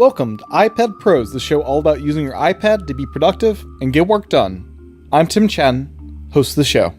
Welcome to iPad Pros, the show all about using your iPad to be productive and get work done. I'm Tim Chen, host of the show.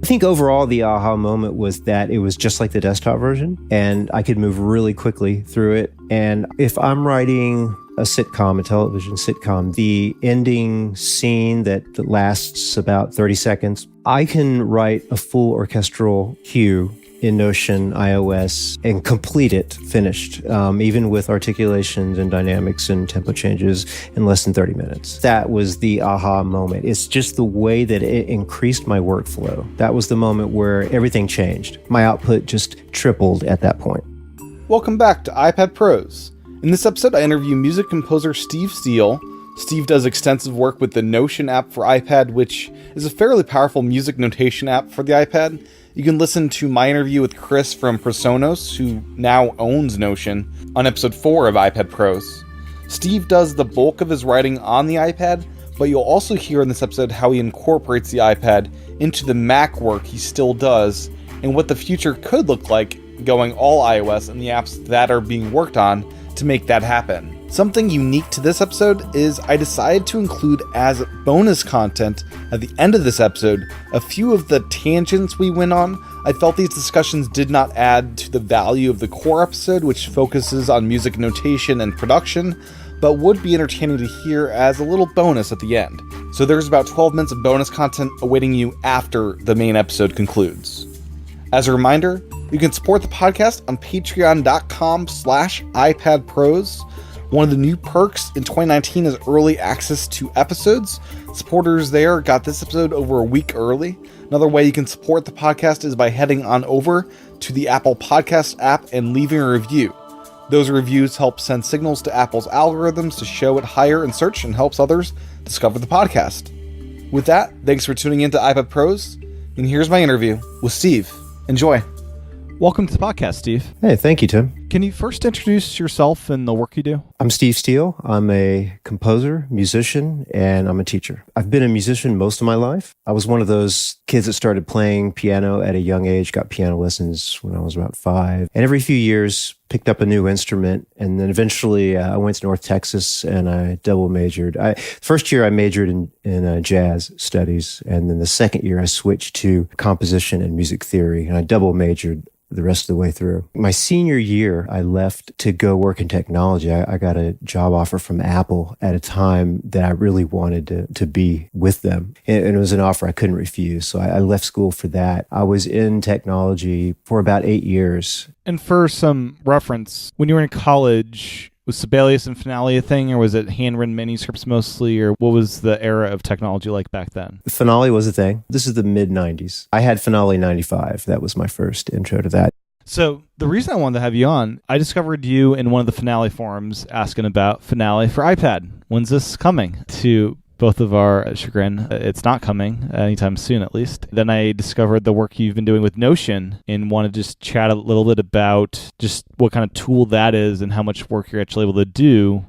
I think overall the aha moment was that it was just like the desktop version and I could move really quickly through it. And if I'm writing a sitcom, a television sitcom, the ending scene that lasts about 30 seconds, I can write a full orchestral cue in Notion, iOS, and complete it finished, even with articulations and dynamics and tempo changes in less than 30 minutes. That was the aha moment. It's just the way that it increased my workflow. That was the moment where everything changed. My output just tripled at that point. Welcome back to iPad Pros. In this episode, I interview music composer Steve Steele. Steve does extensive work with the Notion app for iPad, which is a fairly powerful music notation app for the iPad. You can listen to my interview with Chris from Presonus, who now owns Notion, on episode 4 of iPad Pros. Steve does the bulk of his writing on the iPad, but you'll also hear in this episode how he incorporates the iPad into the Mac work he still does, and what the future could look like going all iOS and the apps that are being worked on to make that happen. Something unique to this episode is I decided to include as bonus content at the end of this episode a few of the tangents we went on. I felt these discussions did not add to the value of the core episode, which focuses on music notation and production, but would be entertaining to hear as a little bonus at the end. So there's about 12 minutes of bonus content awaiting you after the main episode concludes. As a reminder, you can support the podcast on patreon.com/iPadPros. One of the new perks in 2019 is early access to episodes. Supporters there got this episode over a week early. Another way you can support the podcast is by heading on over to the Apple Podcast app and leaving a review. Those reviews help send signals to Apple's algorithms to show it higher in search and helps others discover the podcast. With that, thanks for tuning in to iPad Pros, and here's my interview with Steve. Enjoy. Welcome to the podcast, Steve. Hey, thank you, Tim. Can you first introduce yourself and the work you do? I'm Steve Steele. I'm a composer, musician, and I'm a teacher. I've been a musician most of my life. I was one of those kids that started playing piano at a young age, got piano lessons when I was about 5. And every few years, picked up a new instrument. And then eventually I went to North Texas and I double majored. First year I majored in jazz studies. And then the second year I switched to composition and music theory. And I double majored the rest of the way through. My senior year, I left to go work in technology. I got a job offer from Apple at a time that I really wanted to be with them. And it was an offer I couldn't refuse. So I left school for that. I was in technology for about 8 years. And for some reference, when you were in college, was Sibelius and Finale a thing, or was it handwritten manuscripts mostly, or what was the era of technology like back then? Finale was a thing. This is the mid-90s. I had Finale 95. That was my first intro to that. So the reason I wanted to have you on, I discovered you in one of the Finale forums asking about Finale for iPad. When's this coming? To both of our chagrin, it's not coming anytime soon, at least. Then I discovered the work you've been doing with Notion and wanted to just chat a little bit about just what kind of tool that is and how much work you're actually able to do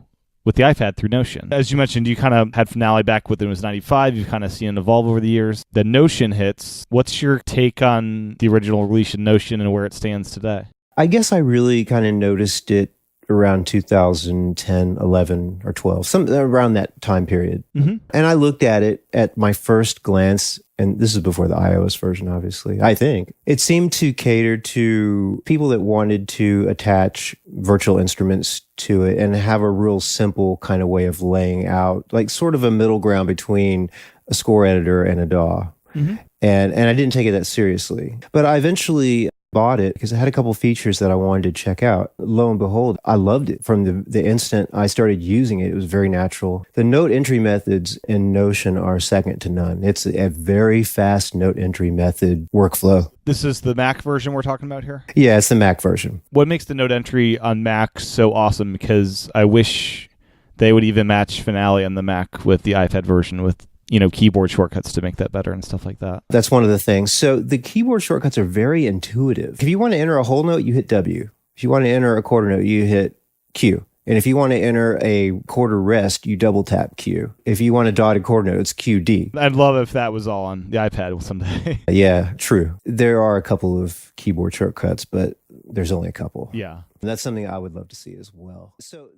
with the iPad through Notion. As you mentioned, you kind of had Finale back when it was 95. You've kind of seen it evolve over the years. The Notion hits. What's your take on the original release of Notion and where it stands today? I guess I really kind of noticed it around 2010, 11, or 12, something around that time period. Mm-hmm. And I looked at it at my first glance, and this is before the iOS version, obviously, I think. It seemed to cater to people that wanted to attach virtual instruments to it and have a real simple kind of way of laying out, like sort of a middle ground between a score editor and a DAW. Mm-hmm. And I didn't take it that seriously. But I eventually bought it because it had a couple features that I wanted to check out. Lo and behold, I loved it from the instant I started using it. It was very natural. The note entry methods in Notion are second to none. It's a very fast note entry method workflow. This is the Mac version we're talking about here? Yeah, it's the Mac version. What makes the note entry on Mac so awesome? Because I wish they would even match Finale on the Mac with the iPad version with keyboard shortcuts to make that better and stuff like that. That's one of the things. So the keyboard shortcuts are very intuitive. If you want to enter a whole note, you hit W. If you want to enter a quarter note, you hit Q. And if you want to enter a quarter rest, you double tap Q. If you want a dotted quarter note, it's QD. I'd love if that was all on the iPad someday. Yeah, true. There are a couple of keyboard shortcuts, but there's only a couple. Yeah. And that's something I would love to see as well. So